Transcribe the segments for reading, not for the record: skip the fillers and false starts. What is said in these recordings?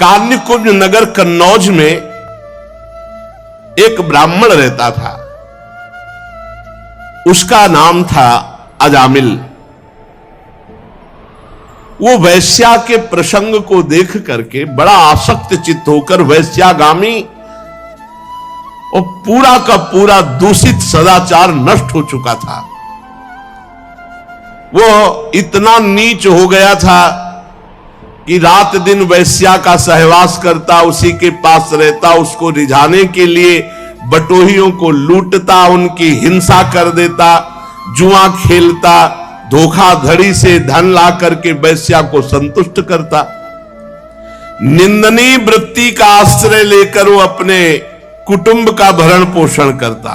कान्यकुब्ज नगर कन्नौज में एक ब्राह्मण रहता था। उसका नाम था अजामिल। वो वैश्या के प्रसंग को देख करके बड़ा आसक्त चित्त होकर वैश्यागामी और पूरा का पूरा दूषित सदाचार नष्ट हो चुका था। वो इतना नीच हो गया था कि रात दिन वैश्या का सहवास करता, उसी के पास रहता, उसको रिझाने के लिए बटोहियों को लूटता, उनकी हिंसा कर देता, जुआ खेलता, धोखाधड़ी से धन ला करके वैश्या को संतुष्ट करता। निंदनीय वृत्ति का आश्रय लेकर वो अपने कुटुंब का भरण पोषण करता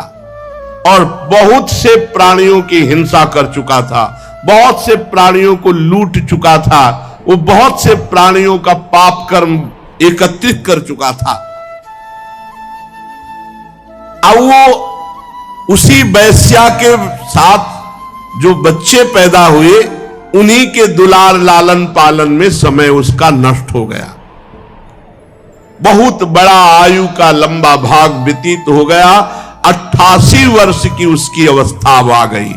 और बहुत से प्राणियों की हिंसा कर चुका था, बहुत से प्राणियों को लूट चुका था, वो बहुत से प्राणियों का पाप कर्म एकत्रित कर चुका था। अब वो उसी वैश्या के साथ जो बच्चे पैदा हुए, उन्हीं के दुलार लालन पालन में समय उसका नष्ट हो गया। बहुत बड़ा आयु का लंबा भाग व्यतीत हो गया। 88 वर्ष की उसकी अवस्था आ गई।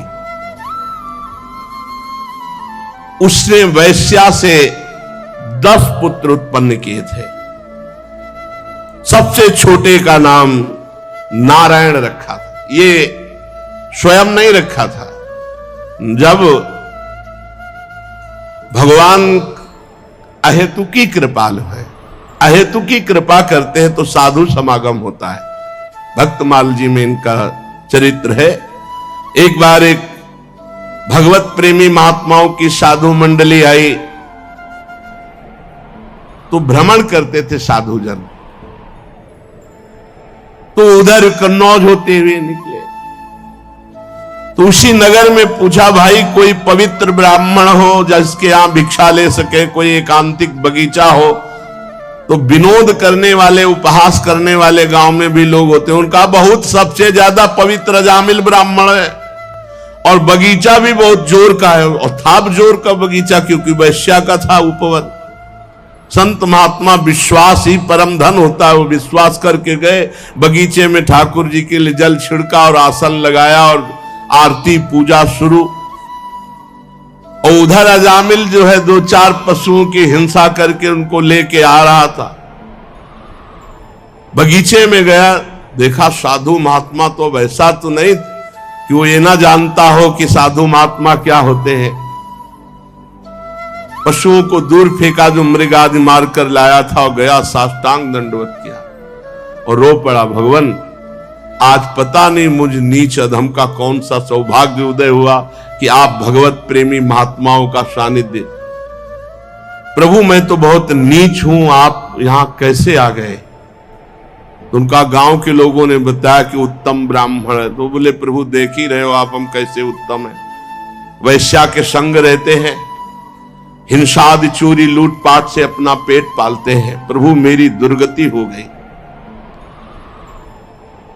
उसने वैश्या से 10 पुत्र उत्पन्न किए थे। सबसे छोटे का नाम नारायण रखा था। ये स्वयं नहीं रखा था। जब भगवान अहेतुकी कृपालु है, अहेतुकी कृपा करते हैं तो साधु समागम होता है। भक्तमाल जी में इनका चरित्र है। एक बार एक भगवत प्रेमी महात्माओं की साधु मंडली आई तो भ्रमण करते थे साधुजन, तो उधर कन्नौज होते हुए निकले। तो उसी नगर में पूछा, भाई कोई पवित्र ब्राह्मण हो जिसके यहां भिक्षा ले सके, कोई एकांतिक बगीचा हो। तो विनोद करने वाले, उपहास करने वाले गांव में भी लोग होते हैं। उनका बहुत सबसे ज्यादा पवित्र अजामिल ब्राह्मण है और बगीचा भी बहुत जोर का है, और था जोर का बगीचा क्योंकि वैश्या का था उपवन। संत महात्मा विश्वास ही परम धन होता है। वो विश्वास करके गए, बगीचे में ठाकुर जी के लिए जल छिड़का और आसन लगाया और आरती पूजा शुरू। और उधर अजामिल जो है 2-4 पशुओं की हिंसा करके उनको लेके आ रहा था। बगीचे में गया, देखा साधु महात्मा तो वैसा तो नहीं कि वो ये ना जानता हो कि साधु महात्मा क्या होते हैं। पशुओं को दूर फेंका जो मृग आदि मार कर लाया था, और गया साष्टांग दंडवत किया और रो पड़ा, भगवान आज पता नहीं मुझ नीच अधम का कौन सा सौभाग्य उदय हुआ कि आप भगवत प्रेमी महात्माओं का सानिध्य। प्रभु मैं तो बहुत नीच हूं, आप यहां कैसे आ गए? तो उनका गांव के लोगों ने बताया कि उत्तम ब्राह्मण है। तो बोले, प्रभु देख ही रहे हो आप, हम कैसे उत्तम हैं। वैश्या के संग रहते हैं, हिंसादि चोरी लूटपाट से अपना पेट पालते हैं। प्रभु मेरी दुर्गति हो गई।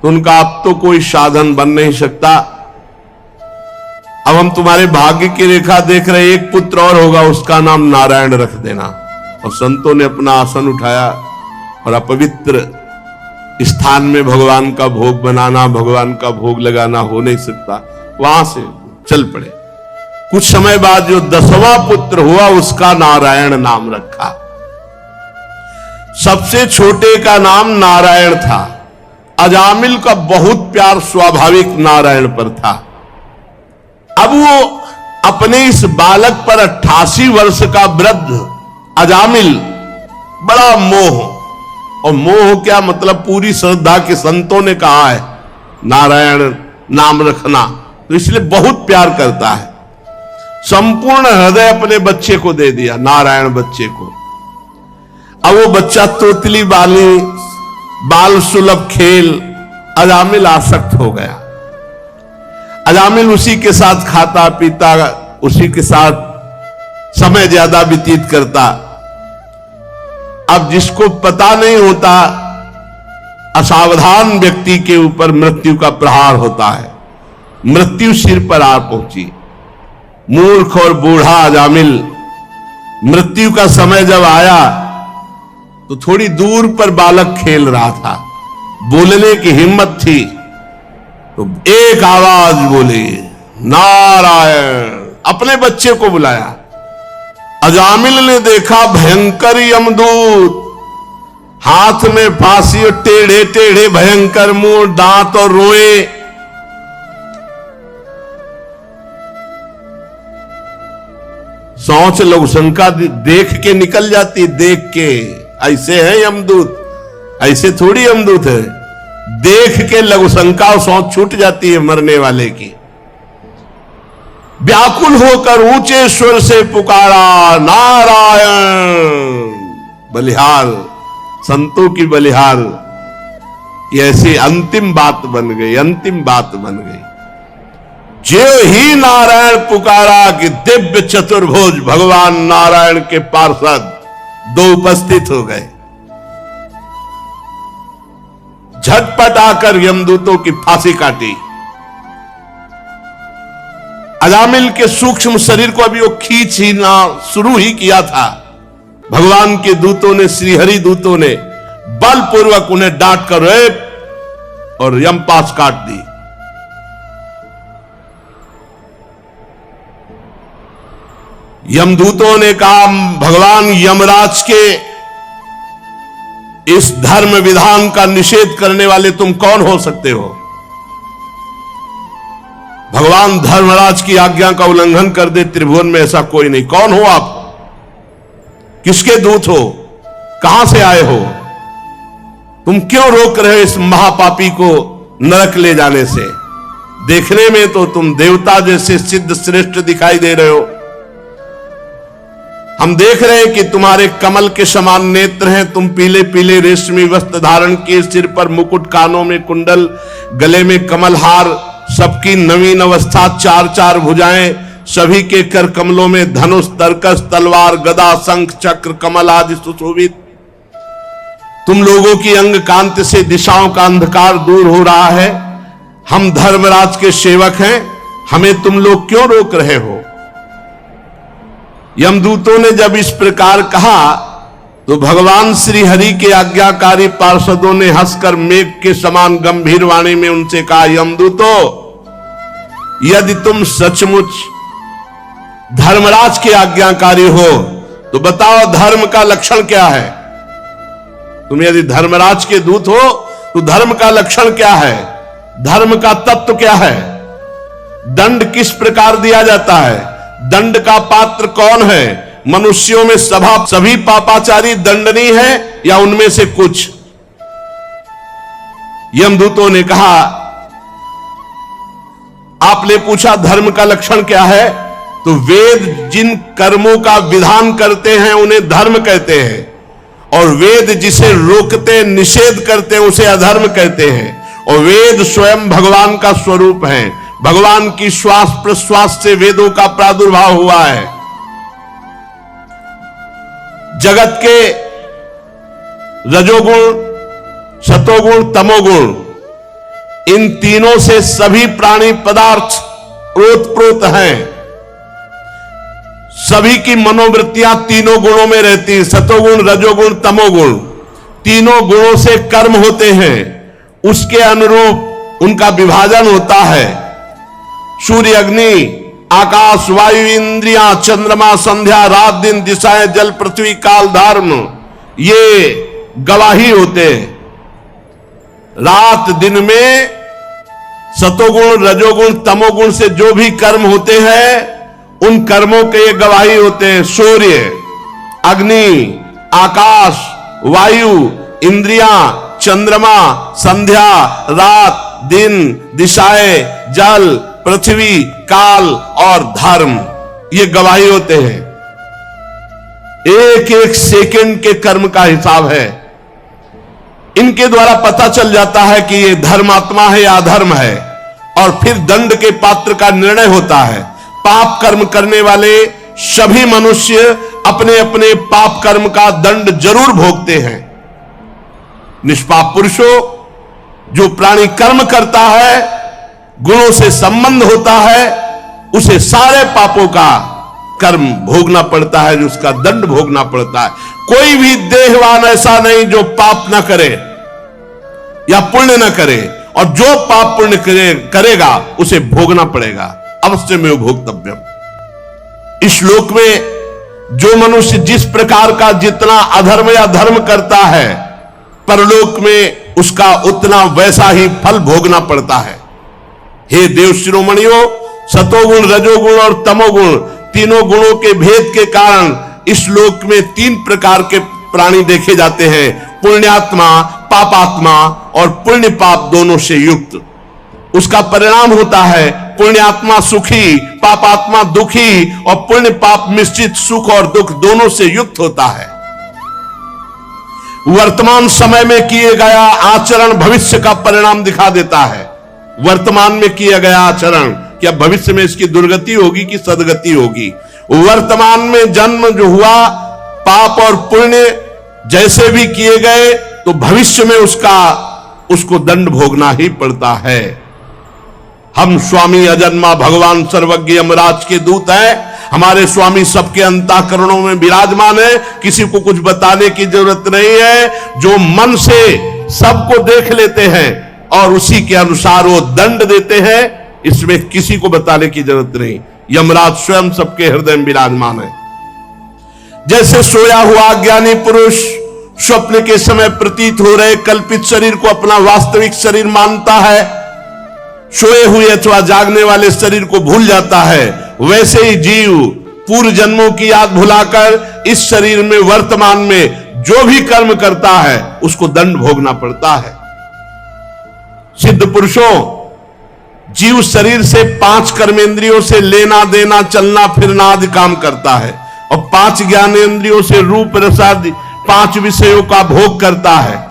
तो उनका अब तो कोई साधन बन नहीं सकता। अब हम तुम्हारे भाग्य की रेखा देख रहे, एक पुत्र और होगा, उसका नाम नारायण रख देना। और संतों ने अपना आसन उठाया और अपवित्र स्थान में भगवान का भोग बनाना, भगवान का भोग लगाना हो नहीं सकता। वहां से चल पड़े। कुछ समय बाद जो 10वां पुत्र हुआ, उसका नारायण नाम रखा। सबसे छोटे का नाम नारायण था। अजामिल का बहुत प्यार स्वाभाविक नारायण पर था। अब वो अपने इस बालक पर 88 वर्ष का वृद्ध अजामिल बड़ा मोह, और मोह क्या मतलब, पूरी श्रद्धा के संतों ने कहा है नारायण नाम रखना, तो इसलिए बहुत प्यार करता है। संपूर्ण हृदय अपने बच्चे को दे दिया, नारायण बच्चे को। अब वो बच्चा तोतली बाली, बाल सुलभ खेल, अजामिल आसक्त हो गया। अजामिल उसी के साथ खाता पीता, उसी के साथ समय ज्यादा व्यतीत करता। अब जिसको पता नहीं होता, असावधान व्यक्ति के ऊपर मृत्यु का प्रहार होता है। मृत्यु सिर पर आ पहुंची। मूर्ख और बूढ़ा अजामिल, मृत्यु का समय जब आया तो थोड़ी दूर पर बालक खेल रहा था, बोलने की हिम्मत थी तो एक आवाज बोली, नारायण। अपने बच्चे को बुलाया। अजामिल ने देखा भयंकर यमदूत, हाथ में फांसी और टेढ़े टेढ़े भयंकर मुंह, दांत और रोए। सोच लोग शंका देख के निकल जाती, देख के ऐसे है यमदूत, ऐसे थोड़ी यमदूत है। देख के लघु शंका और सोच छूट जाती है मरने वाले की। व्याकुल होकर ऊंचे स्वर से पुकारा, नारायण। बलिहार, संतों की बलिहार। ये ऐसी अंतिम बात बन गई, अंतिम बात बन गई। जो ही नारायण पुकारा कि दिव्य चतुर्भुज भगवान नारायण के पार्षद दो उपस्थित हो गए। झटपट आकर यमदूतों की फांसी काटी। अजामिल के सूक्ष्म शरीर को अभी वो खींच ही ना शुरू ही किया था, भगवान के दूतों ने, श्रीहरि दूतों ने बलपूर्वक उन्हें डांट कर और यमपाश काट दी। यमदूतों ने कहा, भगवान यमराज के इस धर्म विधान का निषेध करने वाले तुम कौन हो सकते हो? भगवान धर्मराज की आज्ञा का उल्लंघन कर दे त्रिभुवन में ऐसा कोई नहीं। कौन हो आप? किसके दूत हो? कहां से आए हो? तुम क्यों रोक रहे हो इस महापापी को नरक ले जाने से? देखने में तो तुम देवता जैसे सिद्ध श्रेष्ठ दिखाई दे रहे हो। हम देख रहे हैं कि तुम्हारे कमल के समान नेत्र हैं, तुम पीले पीले रेशमी वस्त्र धारण किए, सिर पर मुकुट, कानों में कुंडल, गले में कमल हार, सबकी नवीन अवस्था, चार चार भुजाएं, सभी के कर कमलों में धनुष, तरकस, तलवार, गदा, शंख, चक्र, कमल आदि सुशोभित। तुम लोगों की अंग कांति से दिशाओं का अंधकार दूर हो रहा है। हम धर्मराज के सेवक हैं, हमें तुम लोग क्यों रोक रहे हो? यमदूतों ने जब इस प्रकार कहा तो भगवान श्री हरि के आज्ञाकारी पार्षदों ने हंसकर मेघ के समान गंभीर वाणी में उनसे कहा, यमदूतों, यदि तुम सचमुच धर्मराज के आज्ञाकारी हो तो बताओ धर्म का लक्षण क्या है? तुम यदि धर्मराज के दूत हो तो धर्म का लक्षण क्या है? धर्म का तत्व क्या है? दंड किस प्रकार दिया जाता है? दंड का पात्र कौन है? मनुष्यों में सभी पापाचारी दंडनीय है या उनमें से कुछ? यमदूतों ने कहा, आपने पूछा धर्म का लक्षण क्या है, तो वेद जिन कर्मों का विधान करते हैं उन्हें धर्म कहते हैं, और वेद जिसे रोकते निषेध करते हैं उसे अधर्म कहते हैं। और वेद स्वयं भगवान का स्वरूप है। भगवान की श्वास प्रश्वास से वेदों का प्रादुर्भाव हुआ है। जगत के रजोगुण, सतोगुण, तमोगुण, इन तीनों से सभी प्राणी पदार्थ ओतप्रोत हैं। सभी की मनोवृत्तियां तीनों गुणों में रहती हैं, सतोगुण, रजोगुण, तमोगुण। तीनों गुणों से कर्म होते हैं, उसके अनुरूप उनका विभाजन होता है। सूर्य, अग्नि, आकाश, वायु, इंद्रियां, चंद्रमा, संध्या, रात दिन, दिशाएं, जल, पृथ्वी, काल, धर्म, ये गवाही होते हैं। रात दिन में सतोगुण, रजोगुण, तमोगुण से जो भी कर्म होते हैं उन कर्मों के ये गवाही होते हैं। सूर्य, अग्नि, आकाश, वायु, इंद्रियां, चंद्रमा, संध्या, रात दिन, दिशाएं, जल, पृथ्वी, काल और धर्म, ये गवाही होते हैं। एक एक सेकंड के कर्म का हिसाब है। इनके द्वारा पता चल जाता है कि ये धर्मात्मा है या अधर्म है, और फिर दंड के पात्र का निर्णय होता है। पाप कर्म करने वाले सभी मनुष्य अपने अपने पाप कर्म का दंड जरूर भोगते हैं। निष्पाप पुरुषों, जो प्राणी कर्म करता है, गुणों से संबंध होता है, उसे सारे पापों का कर्म भोगना पड़ता है, उसका दंड भोगना पड़ता है। कोई भी देहवान ऐसा नहीं जो पाप ना करे या पुण्य ना करे, और जो पाप पुण्य करेगा उसे भोगना पड़ेगा, अवश्य में भोक्तव्यम। इस श्लोक में जो मनुष्य जिस प्रकार का जितना अधर्म या धर्म करता है, परलोक में उसका उतना वैसा ही फल भोगना पड़ता है। हे देव शिरोमणियों, सतोगुण, रजोगुण और तमोगुण, तीनों गुणों के भेद के कारण इस श्लोक में 3 प्रकार के प्राणी देखे जाते हैं, पुण्यात्मा, पापात्मा और पुण्य पाप दोनों से युक्त। उसका परिणाम होता है पुण्यात्मा सुखी, पापात्मा दुखी, और पुण्य पाप मिश्रित सुख और दुख दोनों से युक्त होता है। वर्तमान समय में किए गया आचरण भविष्य का परिणाम दिखा देता है। वर्तमान में किया गया आचरण क्या भविष्य में इसकी दुर्गति होगी कि सदगति होगी। वर्तमान में जन्म जो हुआ, पाप और पुण्य जैसे भी किए गए, तो भविष्य में उसको दंड भोगना ही पड़ता है। हम स्वामी अजन्मा भगवान सर्वज्ञ यमराज के दूत हैं। हमारे स्वामी सबके अंतःकरणों में विराजमान है, किसी को कुछ बताने की जरूरत नहीं है। जो मन से सबको देख लेते हैं और उसी के अनुसार वो दंड देते हैं, इसमें किसी को बताने की जरूरत नहीं। यमराज स्वयं सबके हृदय में विराजमान है। जैसे सोया हुआ ज्ञानी पुरुष स्वप्न के समय प्रतीत हो रहे कल्पित शरीर को अपना वास्तविक शरीर मानता है, सोए हुए अथवा जागने वाले शरीर को भूल जाता है, वैसे ही जीव पूर्व जन्मों की याद भुलाकर इस शरीर में वर्तमान में जो भी कर्म करता है उसको दंड भोगना पड़ता है। सिद्ध पुरुषों, जीव शरीर से 5 कर्मेंद्रियों से लेना देना, चलना फिरना आदि काम करता है, और 5 ज्ञानेंद्रियों से रूप रसादि 5 विषयों का भोग करता है।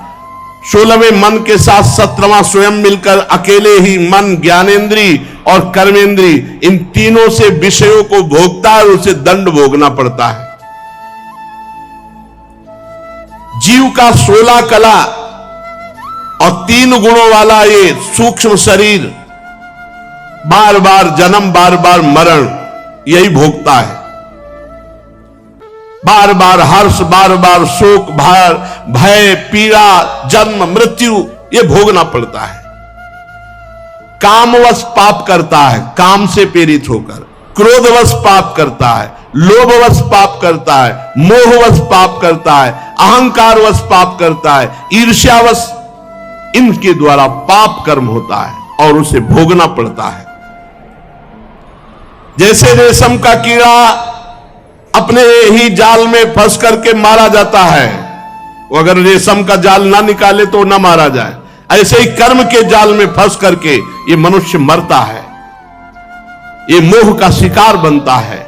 16वें मन के साथ 17वां स्वयं मिलकर अकेले ही मन, ज्ञानेंद्री और कर्मेंद्री, इन तीनों से विषयों को भोगता है और उसे दंड भोगना पड़ता है। जीव का 16 कला और 3 गुणों वाला ये सूक्ष्म शरीर बार बार जन्म, बार बार मरण यही भोगता है। बार बार हर्ष, बार बार शोक, भय, पीड़ा, जन्म, मृत्यु ये भोगना पड़ता है। कामवश पाप करता है, काम से प्रेरित होकर, क्रोधवश पाप करता है, लोभवश पाप करता है, मोहवश पाप करता है, अहंकारवश पाप करता है, ईर्ष्यावश, इनके द्वारा पाप कर्म होता है और उसे भोगना पड़ता है। जैसे रेशम का कीड़ा अपने ही जाल में फंस करके मारा जाता है, वो अगर रेशम का जाल ना निकाले तो ना मारा जाए, ऐसे ही कर्म के जाल में फंस करके ये मनुष्य मरता है, ये मोह का शिकार बनता है।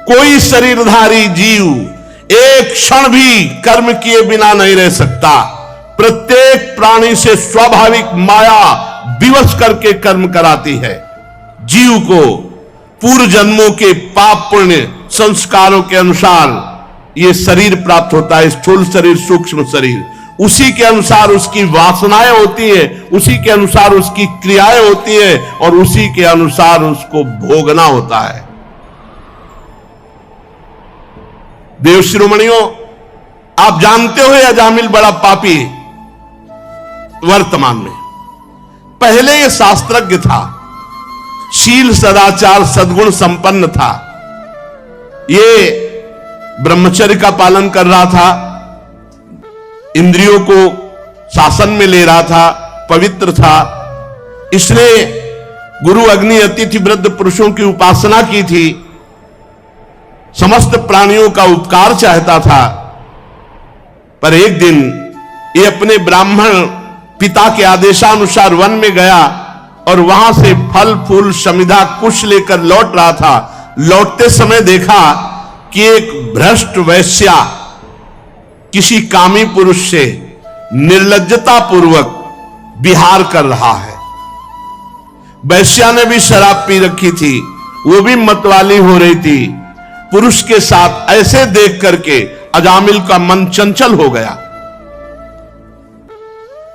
कोई शरीरधारी जीव एक क्षण भी कर्म किए बिना नहीं रह सकता। प्रत्येक प्राणी से स्वाभाविक माया विवश करके कर्म कराती है। जीव को पूर्व जन्मों के पाप पुण्य संस्कारों के अनुसार ये शरीर प्राप्त होता है, स्थूल शरीर, सूक्ष्म शरीर। उसी के अनुसार उसकी वासनाएं होती है, उसी के अनुसार उसकी क्रियाएं होती है और उसी के अनुसार उसको भोगना होता है। देव शिरोमणियों, आप जानते हो अजामिल बड़ा पापी वर्तमान में। पहले ये शास्त्रज्ञ था, शील सदाचार सद्गुण संपन्न था, ये ब्रह्मचर्य का पालन कर रहा था, इंद्रियों को शासन में ले रहा था, पवित्र था। इसने गुरु अग्नि अतिथि वृद्ध पुरुषों की उपासना की थी, समस्त प्राणियों का उपकार चाहता था। पर एक दिन ये अपने ब्राह्मण पिता के आदेशानुसार वन में गया और वहां से फल फूल समिधा कुश लेकर लौट रहा था। लौटते समय देखा कि एक भ्रष्ट वैश्या किसी कामी पुरुष से निर्लज्जता पूर्वक विहार कर रहा है। वैश्या ने भी शराब पी रखी थी, वो भी मतवाली हो रही थी। पुरुष के साथ ऐसे देख करके अजामिल का मन चंचल हो गया।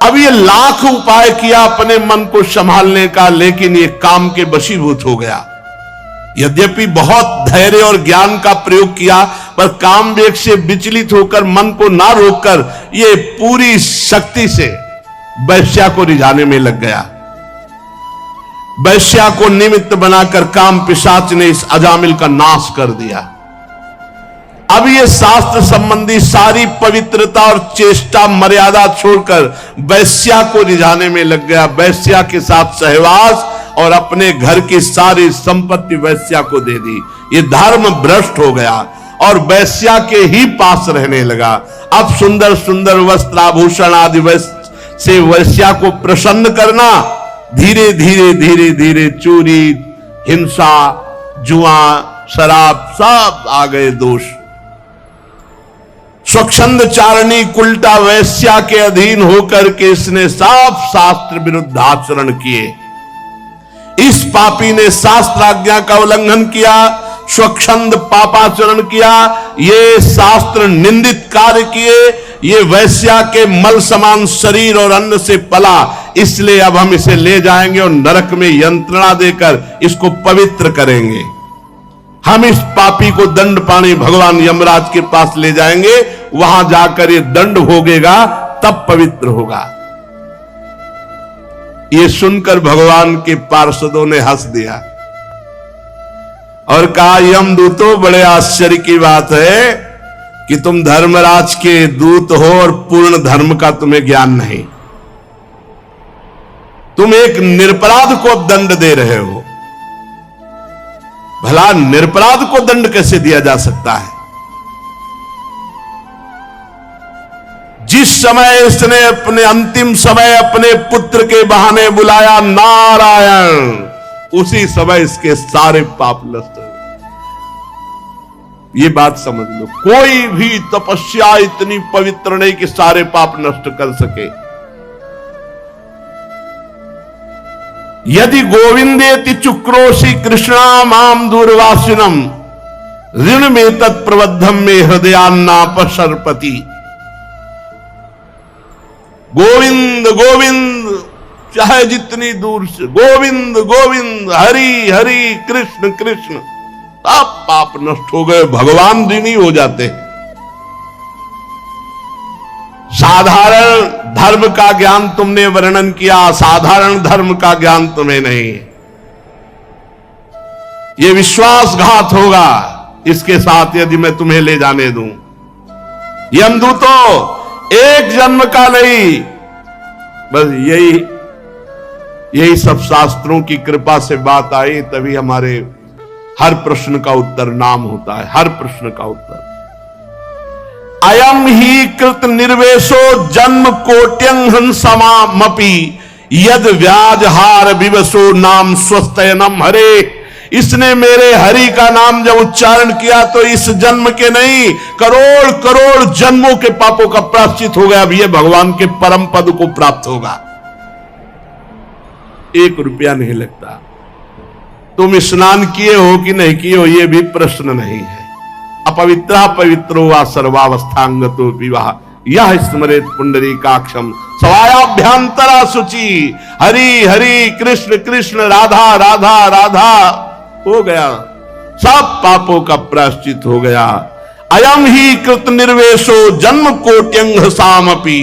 अब ये लाख उपाय किया अपने मन को संभालने का, लेकिन ये काम के वशीभूत हो गया। यद्यपि बहुत धैर्य और ज्ञान का प्रयोग किया, पर काम वेग से विचलित होकर मन को ना रोककर ये पूरी शक्ति से वैश्या को रिझाने में लग गया। वैश्या को निमित्त बनाकर काम पिशाच ने इस अजामिल का नाश कर दिया। अब ये शास्त्र संबंधी सारी पवित्रता और चेष्टा मर्यादा छोड़कर वैश्या को रिझाने में लग गया। वैश्या के साथ सहवास और अपने घर की सारी संपत्ति वैश्या को दे दी। ये धर्म भ्रष्ट हो गया और वैश्या के ही पास रहने लगा। अब सुंदर सुंदर वस्त्र आभूषण आदि से वैश्या को प्रसन्न करना, धीरे धीरे धीरे धीरे चोरी, हिंसा, जुआ, शराब सब आ गए दोष। स्वच्छंद चारणी कुलटा वैश्या के अधीन होकर के इसने सब शास्त्र विरुद्ध आचरण किए। इस पापी ने शास्त्र आज्ञा का उल्लंघन किया, स्वच्छंद पापाचरण किया, ये शास्त्र निंदित कार्य किए, ये वैश्या के मल समान शरीर और अन्न से पला, इसलिए अब हम इसे ले जाएंगे और नरक में यंत्रणा देकर इसको पवित्र करेंगे। हम इस पापी को दंड पाने भगवान यमराज के पास ले जाएंगे, वहां जाकर ये दंड भोगेगा, तब पवित्र होगा। ये सुनकर भगवान के पार्षदों ने हंस दिया और कहा, यमदूतों, बड़े आश्चर्य की बात है कि तुम धर्मराज के दूत हो और पूर्ण धर्म का तुम्हें ज्ञान नहीं। तुम एक निरपराध को दंड दे रहे हो। भला निरपराध को दंड कैसे दिया जा सकता है? जिस समय इसने अपने अंतिम समय अपने पुत्र के बहाने बुलाया नारायण, उसी समय इसके सारे पाप नष्ट हो गए। ये बात समझ लो, कोई भी तपस्या इतनी पवित्र नहीं कि सारे पाप नष्ट कर सके। यदि गोविंदेति चुक्रोशी कृष्णा माम दूरवासिनम ऋण में तत्प्रबद्धम में हृदयान्नापशर्पति। गोविंद गोविंद, चाहे जितनी दूर से गोविंद गोविंद, हरि हरि, कृष्ण कृष्ण, सब पाप नष्ट हो गए, भगवान ऋणी हो जाते हैं। साधारण धर्म का ज्ञान तुमने वर्णन किया, साधारण धर्म का ज्ञान तुम्हें नहीं। ये विश्वासघात होगा इसके साथ यदि मैं तुम्हें ले जाने दूं। यमदूतों, एक जन्म का नहीं, बस यही सब शास्त्रों की कृपा से बात आई, तभी हमारे हर प्रश्न का उत्तर नाम होता है, हर प्रश्न का उत्तर। अयम ही कृत निर्वेशो जन्म कोट्यंहन समामपि यद व्याजहार विवशो नाम स्वस्तयनम हरे। इसने मेरे हरि का नाम जब उच्चारण किया तो इस जन्म के नहीं, करोड़ करोड़ जन्मों के पापों का प्रायश्चित हो गया। अब यह भगवान के परम पद को प्राप्त होगा, 1 रुपया नहीं लगता। तुम स्नान किए हो कि नहीं किए हो ये भी प्रश्न नहीं है। अपवित्रा पवित्रो वा सर्वावस्थांगतो विवाह यह स्मरेत पुंडरीकाक्षम स्वायाभ्यंतरा शुचि। हरि हरि, कृष्ण कृष्ण, राधा राधा राधा, हो गया, सब पापों का प्रायश्चित हो गया। अयम ही कृत निर्वेशो जन्म कोट्यंग सामपि,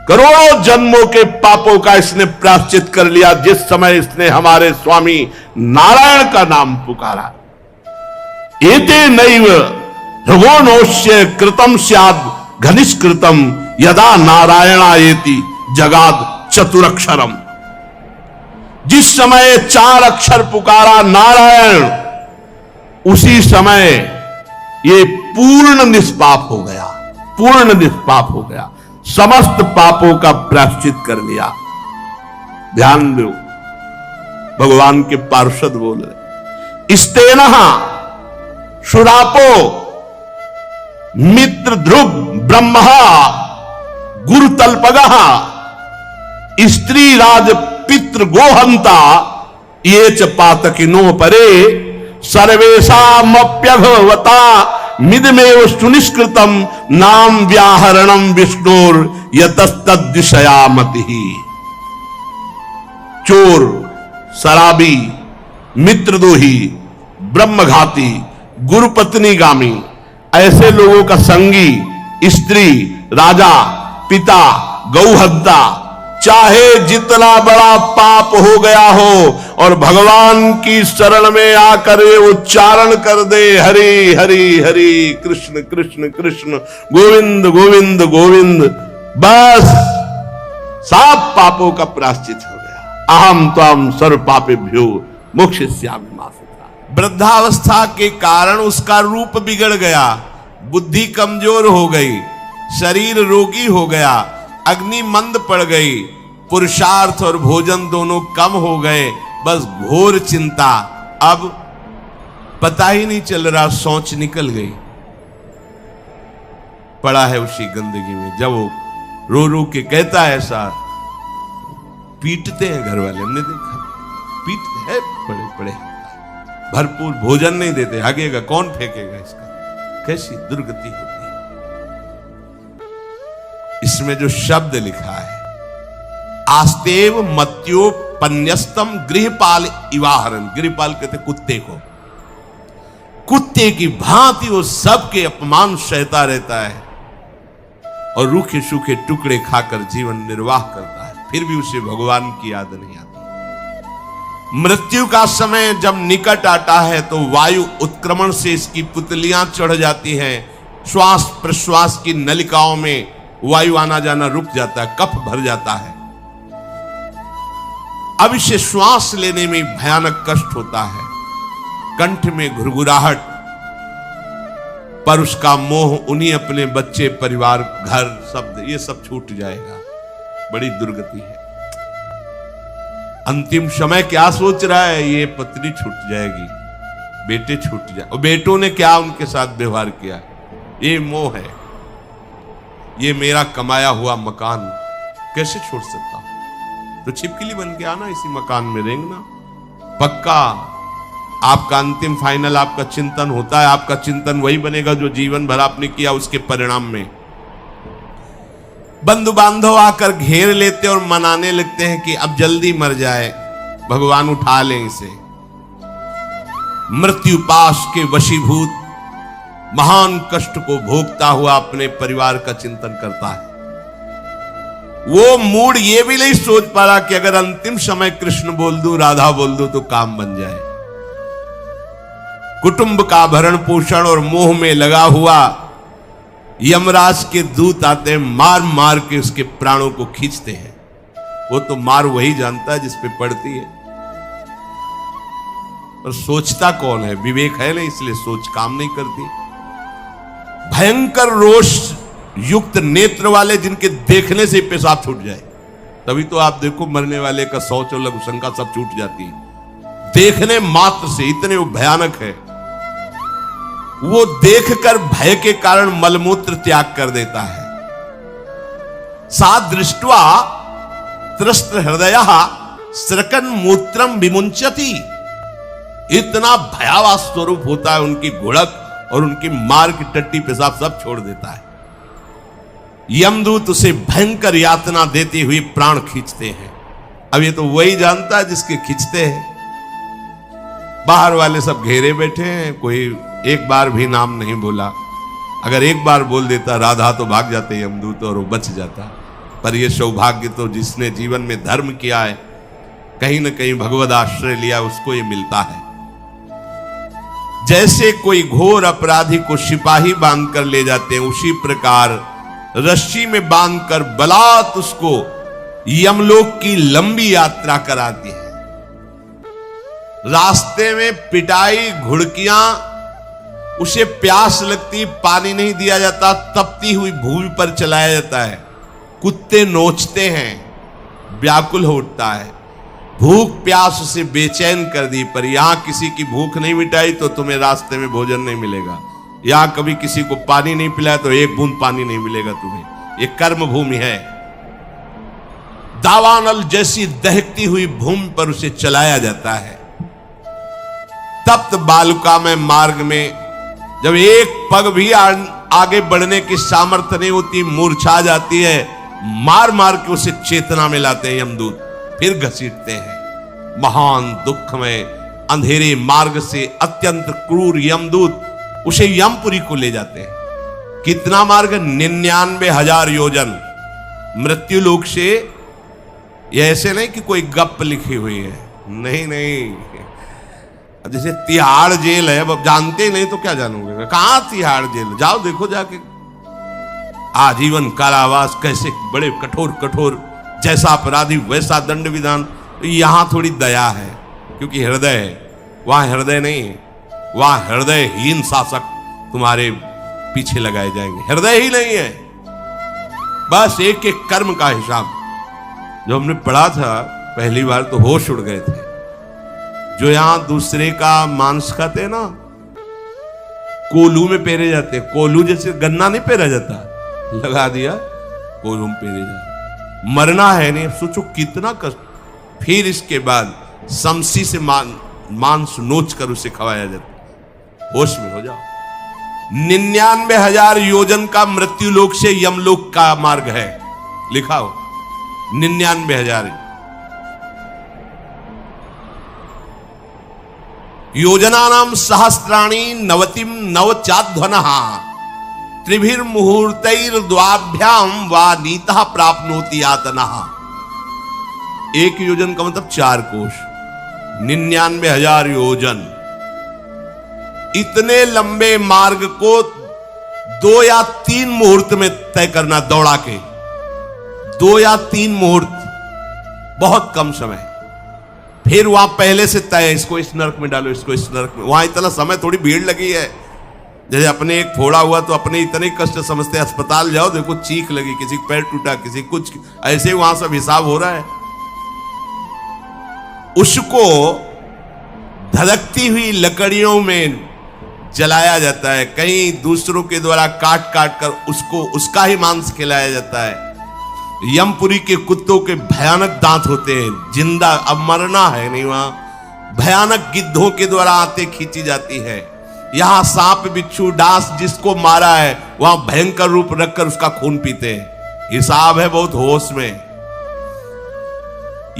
करोड़ों जन्मों के पापों का इसने प्रायश्चित कर लिया जिस समय इसने हमारे स्वामी नारायण का नाम पुकारा। एते नैव भृगोनोस्य कृतम स्याद घनिष्कृतम यदा नारायणायेति जगाद चतुरक्षरम। जिस समय 4 अक्षर पुकारा नारायण, उसी समय ये पूर्ण निष्पाप हो गया, पूर्ण निष्पाप हो गया, समस्त पापों का प्रायश्चित कर लिया। ध्यान दो, भगवान के पार्षद बोल रहे, स्तेनः शुरापो मित्र ध्रुव ब्रह्म गुरुतल्पगः स्त्री राज पितृ गोहंता ये च पातकिनो परे सर्वेशामप्यभवता मिदमेव सुनिष्कृतम नाम व्याहरणम विष्णुर यतस्तद्विषयामति। चोर, शराबी, मित्रद्रोही, ब्रह्मघाती, गुरुपत्नी गामी, ऐसे लोगों का संगी, स्त्री, राजा, पिता, गौहत्या, चाहे जितना बड़ा पाप हो गया हो और भगवान की शरण में आकर ये उच्चारण कर दे, हरि हरि हरि कृष्ण कृष्ण कृष्ण गोविंद गोविंद गोविंद, बस सब पापों का प्रायश्चित हो गया। अहम त्वं सर्व पापेभ्यो मोक्षयिष्यामि मा शुचः। वृद्धावस्था के कारण उसका रूप बिगड़ गया, बुद्धि कमजोर हो गई, शरीर रोगी हो गया, अग्नि मंद पड़ गई, पुरुषार्थ और भोजन दोनों कम हो गए, बस घोर चिंता। अब पता ही नहीं चल रहा, सोच निकल गई, पड़ा है उसी गंदगी में। जब वो रो रो के कहता है ऐसा, पीटते हैं घर वाले, हमने देखा, पीटते हैं, बड़े बड़े भरपूर भोजन नहीं देते, हगेगा कौन, फेंकेगा इसका, कैसी दुर्गति होती है। इसमें जो शब्द लिखा है, आस्तेव मत्योपन्यस्तम गृहपाल इवाहरन, गृहपाल कहते कुत्ते को, कुत्ते की भांति वो सबके अपमान सहता रहता है और रूखे सूखे टुकड़े खाकर जीवन निर्वाह करता है, फिर भी उसे भगवान की याद नहीं आती। मृत्यु का समय जब निकट आता है तो वायु उत्क्रमण से इसकी पुतलियां चढ़ जाती हैं, श्वास प्रश्वास की नलिकाओं में वायु आना जाना रुक जाता है, कफ भर जाता है। अब इसे श्वास लेने में भयानक कष्ट होता है, कंठ में घुरघुराहट, पर उसका मोह उन्हीं अपने बच्चे, परिवार, घर, शब्द, ये सब छूट जाएगा। बड़ी दुर्गति है। अंतिम समय क्या सोच रहा है, ये पत्नी छूट जाएगी, बेटे छूट जाए, और बेटों ने क्या उनके साथ व्यवहार किया, ये मोह है, ये मेरा कमाया हुआ मकान कैसे छोड़ सकता हूं, तो छिपकली बन के आना, इसी मकान में रेंगना। पक्का आपका अंतिम फाइनल आपका चिंतन होता है, आपका चिंतन वही बनेगा जो जीवन भर आपने किया, उसके परिणाम में बंधु बांधव आकर घेर लेते और मनाने लगते हैं कि अब जल्दी मर जाए, भगवान उठा लें इसे। मृत्यु पाश के वशीभूत महान कष्ट को भोगता हुआ अपने परिवार का चिंतन करता है। वो मूड ये भी नहीं सोच पा रहा कि अगर अंतिम समय कृष्ण बोल दूं, राधा बोल दूं तो काम बन जाए। कुटुंब का भरण पोषण और मोह में लगा हुआ यमराज के दूत आते हैं, मार मार के उसके प्राणों को खींचते हैं। वो तो मार वही जानता है जिस पे पड़ती है, और सोचता कौन है, विवेक है नहीं, इसलिए सोच काम नहीं करती। भयंकर रोष युक्त नेत्र वाले, जिनके देखने से पेशाब छूट जाए, तभी तो आप देखो मरने वाले का शौच और लघु शंका सब छूट जाती है, देखने मात्र से, इतने वो भयानक है। वो देखकर भय के कारण मलमूत्र त्याग कर देता है। सा दृष्ट्वा त्रस्त हृदयः स्रकन मूत्रम विमुंचति, इतना भयावह स्वरूप होता है उनकी घुड़क, और उनकी मार की टट्टी पेशाब सब छोड़ देता है। यमदूत उसे भयंकर यातना देती हुई प्राण खींचते हैं। अब ये तो वही जानता है जिसके खींचते हैं। बाहर वाले सब घेरे बैठे हैं, कोई एक बार भी नाम नहीं बोला। अगर एक बार बोल देता राधा तो भाग जाते यमदूत और वो बच जाता। पर ये सौभाग्य तो जिसने जीवन में धर्म किया है, कहीं न कहीं भगवद आश्रय लिया, उसको ये मिलता है। जैसे कोई घोर अपराधी को सिपाही बांधकर ले जाते हैं, उसी प्रकार रस्सी में बांधकर बलात् उसको यमलोक की लंबी यात्रा कराती है। रास्ते में पिटाई, घुड़कियां, उसे प्यास लगती, पानी नहीं दिया जाता, तपती हुई भूमि पर चलाया जाता है। कुत्ते नोचते हैं, व्याकुल हो उठता है। भूख प्यास उसे बेचैन कर दी, पर यहां किसी की भूख नहीं मिटाई तो तुम्हें रास्ते में भोजन नहीं मिलेगा। यहां कभी किसी को पानी नहीं पिलाया तो एक बूंद पानी नहीं मिलेगा तुम्हें। ये कर्म भूमि है। दावानल जैसी दहकती हुई भूमि पर उसे चलाया जाता है। तप्त बालुका में मार्ग में जब एक पग भी आगे बढ़ने की सामर्थ्य नहीं होती, मूर्छा जाती है, मार मार के उसे चेतना में लाते हैं यमदूत, फिर घसीटते हैं। महान दुख में अंधेरे मार्ग से अत्यंत क्रूर यमदूत उसे यमपुरी को ले जाते हैं। कितना मार्ग? 99,000 योजन मृत्यु लोक से। यह ऐसे नहीं कि कोई गप लिखी हुई है, नहीं नहीं। अब जैसे तिहाड़ जेल है, अब जानते ही नहीं तो क्या जानोगे? कहां तिहाड़ जेल? जाओ देखो जाके। आजीवन कारावास, कैसे बड़े कठोर कठोर, जैसा अपराधी वैसा दंड विधान। तो यहां थोड़ी दया है क्योंकि हृदय है, वहां हृदय नहीं है। वहां हृदयहीन शासक तुम्हारे पीछे लगाए जाएंगे। हृदय ही नहीं है, बस एक एक कर्म का हिसाब। जो हमने पढ़ा था पहली बार तो होश उड़ गए थे। जो यहां दूसरे का मांस खाते हैं ना, कोलू में पेरे जाते हैं। कोलू जैसे गन्ना नहीं पेरा जाता, लगा दिया कोलू में पेरे जाते। मरना है नहीं, सोचो कितना कष्ट। फिर इसके बाद शमशी से मांस नोच कर उसे खवाया जाता। होश में हो जाओ। 99,000 योजन का मृत्यु लोक से यमलोक का मार्ग है, लिखा हो 99,000 योजनानाम सहस्राणी नवतिम नवचाध्वनः त्रिभिर्मुहूर्तैर्द्वाभ्याम वा नीतः प्राप्नोति यातनः। एक योजन का मतलब 4 कोश, 99,000 योजन। इतने लंबे मार्ग को 2 या 3 मुहूर्त में तय करना, दौड़ा के 2 या 3 मुहूर्त, बहुत कम समय। फिर वहां पहले से तय, इसको इस नरक में डालो, इसको इस नरक में। वहां इतना समय, थोड़ी भीड़ लगी है। जैसे अपने एक फोड़ा हुआ तो अपने इतने कष्ट समझते, अस्पताल जाओ देखो चीख लगी, किसी का पैर टूटा, किसी कुछ, ऐसे वहां सब हिसाब हो रहा है। उसको धधकती हुई लकड़ियों में जलाया जाता है, कहीं दूसरों के द्वारा काट काट कर उसको उसका ही मांस खिलाया जाता है। यमपुरी के कुत्तों के भयानक दांत होते हैं, जिंदा, अब मरना है नहीं। वहां भयानक गिद्धों के द्वारा आते खींची जाती है। यहां सांप बिच्छू डांस जिसको मारा है, वहां भयंकर रूप रखकर उसका खून पीते हैं। हिसाब है बहुत होश में।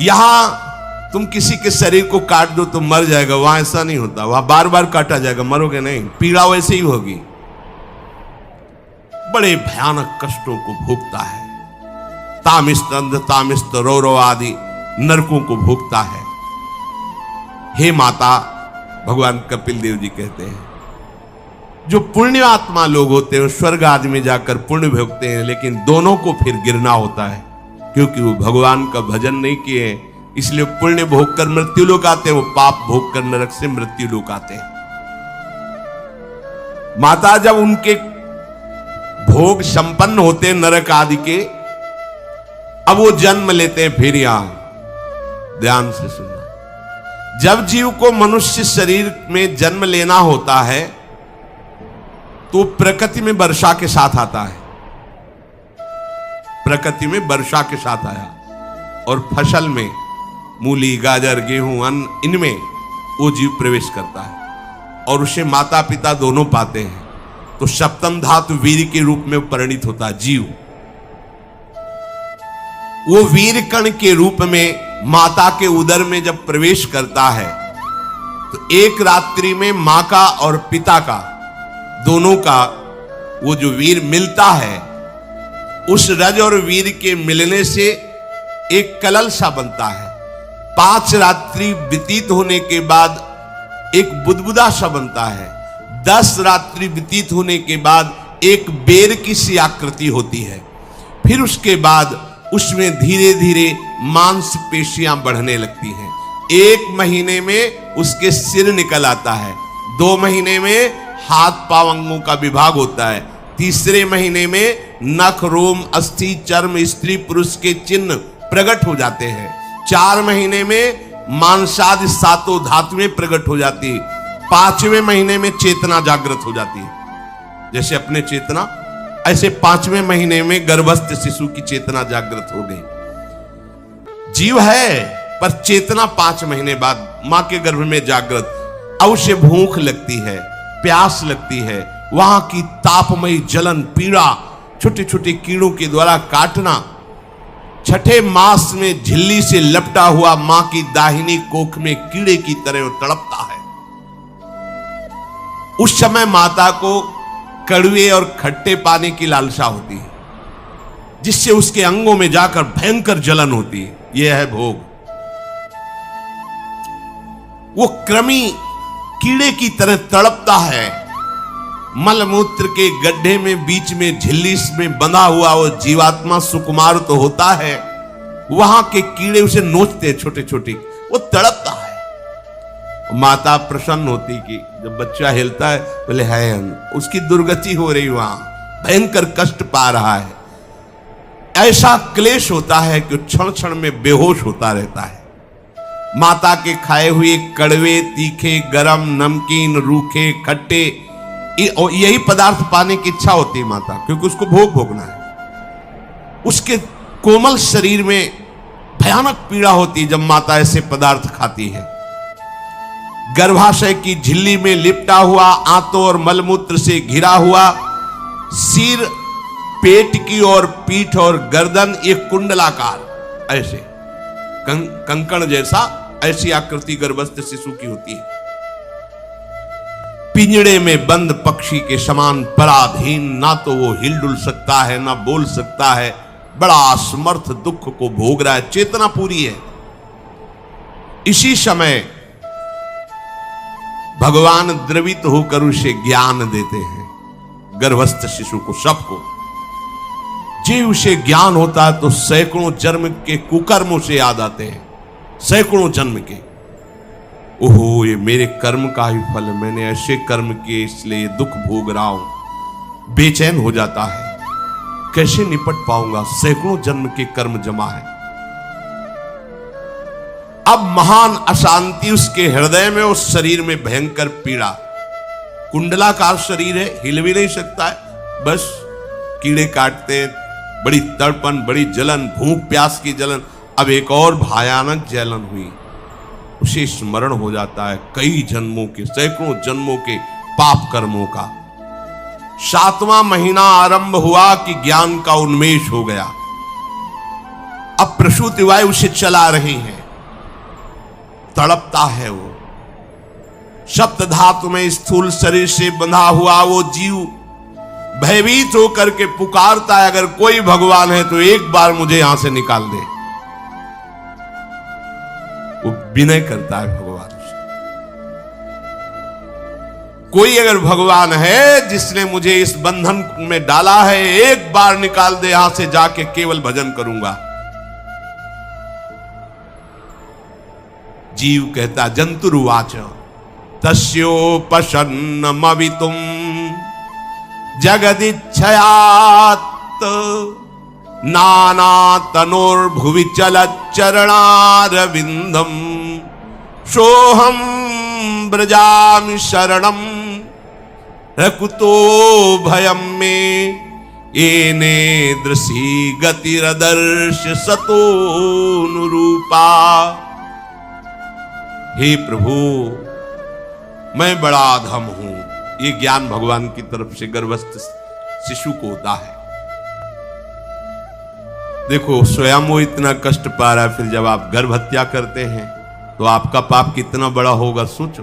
यहां तुम किसी के शरीर को काट दो तो मर जाएगा, वहां ऐसा नहीं होता। वहां बार बार काटा जाएगा, मरोगे नहीं, पीड़ा वैसे ही होगी। बड़े भयानक कष्टों को भोगता है। तामिस्त अंध तामिस्त रौरव आदि नरकों को भोगता है। हे माता, भगवान कपिल देव जी कहते हैं, जो पुण्य आत्मा लोग होते हैं स्वर्ग आदि में जाकर पुण्य भोगते हैं, लेकिन दोनों को फिर गिरना होता है क्योंकि वो भगवान का भजन नहीं किए, इसलिए पुण्य भोग कर मृत्यु लोक आते हैं, वो पाप भोग कर नरक से मृत्यु लोक आते हैं। माता जब उनके भोग संपन्न होते हैं नरक आदि के, अब वो जन्म लेते हैं फिर यहां। ध्यान से सुनना, जब जीव को मनुष्य शरीर में जन्म लेना होता है तो प्रकृति में वर्षा के साथ आता है। प्रकृति में वर्षा के साथ आया और फसल में मूली गाजर गेहूं अन्न, इनमें वो जीव प्रवेश करता है और उसे माता पिता दोनों पाते हैं। तो सप्तम धातु वीर के रूप में परिणित होता है जीव। वो वीर कण के रूप में माता के उदर में जब प्रवेश करता है तो एक रात्रि में मां का और पिता का, दोनों का वो जो वीर मिलता है, उस रज और वीर के मिलने से एक कलल सा बनता है। 5 रात्रि व्यतीत होने के बाद एक बुदबुदा सा बनता है। 10 रात्रि व्यतीत होने के बाद एक बेर की सी आकृति होती है। फिर उसके बाद उसमें धीरे धीरे मांसपेशियां बढ़ने लगती हैं। 1 महीने में उसके सिर निकल आता है। 2 महीने में हाथ पांव अंगों का विभाग होता है। 3रे महीने में नख रोम अस्थि चर्म स्त्री पुरुष के चिन्ह प्रकट हो जाते हैं। 4 महीने में मांसादि 7 धातुएं प्रकट हो जाती है। 5वें महीने में चेतना जागृत हो जाती है। जैसे अपने चेतना, ऐसे 5वें महीने में गर्भस्थ शिशु की चेतना जागृत हो गई। जीव है पर चेतना 5 महीने बाद मां के गर्भ में जागृत। अब उसे भूख लगती है, प्यास लगती है। वहां की तापमयी जलन, पीड़ा, छोटे छोटे कीड़ों के द्वारा काटना, छठे मास में झिल्ली से लपटा हुआ मां की दाहिनी कोख में कीड़े की तरह तड़पता है। उस समय माता को कड़वे और खट्टे पानी की लालसा होती है, जिससे उसके अंगों में जाकर भयंकर जलन होती है। यह है भोग। वो कृमि कीड़े की तरह तड़पता है। मलमूत्र के गड्ढे में बीच में झिल्ली में बंधा हुआ वो जीवात्मा सुकुमार तो होता है, वहां के कीड़े उसे नोचते छोटे छोटे, वो तड़पता है। माता प्रसन्न होती कि जब बच्चा हिलता है बोले है उसकी दुर्गति हो रही, वहां भयंकर कष्ट पा रहा है। ऐसा क्लेश होता है कि क्षण क्षण में बेहोश होता रहता है। माता के खाए हुए कड़वे, तीखे, गरम, नमकीन, रूखे, खट्टे, यही पदार्थ पाने की इच्छा होती है माता, क्योंकि उसको भोग भोगना है। उसके कोमल शरीर में भयानक पीड़ा होती है जब माता ऐसे पदार्थ खाती है। गर्भाशय की झिल्ली में लिपटा हुआ, आंतों और मलमूत्र से घिरा हुआ सिर, पेट की और पीठ और गर्दन एक कुंडलाकार ऐसे कंकड़ जैसा, ऐसी आकृति गर्भस्थ शिशु की होती है। पिंजड़े में बंद पक्षी के समान पराधीन, ना तो वो हिलडुल सकता है ना बोल सकता है। बड़ा असमर्थ दुख को भोग रहा है, चेतना पूरी है। इसी समय भगवान द्रवित होकर उसे ज्ञान देते हैं, गर्भस्थ शिशु को, सबको। जे उसे ज्ञान होता है तो सैकड़ों जन्म के कुकर्मों से याद आते हैं, सैकड़ों जन्म के। ओहो, ये मेरे कर्म का ही फल है, मैंने ऐसे कर्म किए इसलिए दुख भोग रहा हूं। बेचैन हो जाता है, कैसे निपट पाऊंगा, सैकड़ों जन्म के कर्म जमा है। अब महान अशांति उसके हृदय में, उस शरीर में भयंकर पीड़ा। कुंडलाकार शरीर है, हिल भी नहीं सकता है, बस कीड़े काटते, बड़ी तड़पन, बड़ी जलन, भूख प्यास की जलन। अब एक और भयानक जलन हुई, उसे स्मरण हो जाता है कई जन्मों के, सैकड़ों जन्मों के पाप कर्मों का। 7वां महीना आरंभ हुआ कि ज्ञान का उन्मेष हो गया। अब प्रसूति वायु उसे चला रही है, तड़पता है वो। सप्त धातु में स्थूल शरीर से बंधा हुआ वो जीव भयभीत होकर के पुकारता है, अगर कोई भगवान है तो एक बार मुझे यहां से निकाल दे। वो विनय करता है भगवान से, कोई अगर भगवान है जिसने मुझे इस बंधन में डाला है, एक बार निकाल दे यहां से, जाके केवल भजन करूंगा। जीव कहता, जंतुरुवाच तस्योपशन्नमवितुम जगदिच्छयात् नाना तनोर्भुवि चलच्चरणारविंदम सोहम ब्रजामि शरणम रकुतो भयम में येने दृशी गतिरदर्श सतोनुरूपा। हे प्रभु, मैं बड़ा अधम हूं। ये ज्ञान भगवान की तरफ से गर्भस्थ शिशु को होता है। देखो, स्वयं वो इतना कष्ट पा रहा है, फिर जब आप गर्भ हत्या करते हैं तो आपका पाप कितना बड़ा होगा, सोचो।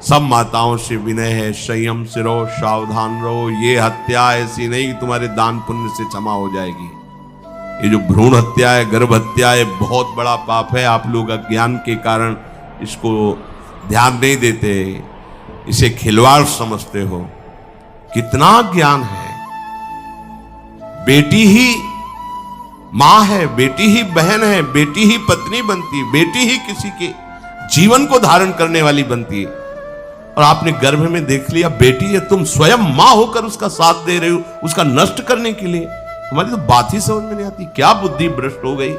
सब माताओं से विनय है, संयम से रहो, सावधान रहो। ये हत्या ऐसी नहीं कि तुम्हारे दान पुण्य से क्षमा हो जाएगी। ये जो भ्रूण हत्या है, गर्भ हत्या है, बहुत बड़ा पाप है। आप लोग अज्ञान के कारण इसको ध्यान नहीं देते, इसे खिलवाड़ समझते हो। कितना ज्ञान है। बेटी ही मां है, बेटी ही बहन है, बेटी ही पत्नी बनती है, बेटी ही किसी के जीवन को धारण करने वाली बनती है। और आपने गर्भ में देख लिया बेटी है, तुम स्वयं मां होकर उसका साथ दे रहे हो, उसका नष्ट करने के लिए। हमारी तो बात ही समझ में नहीं आती, क्या बुद्धि भ्रष्ट हो गई।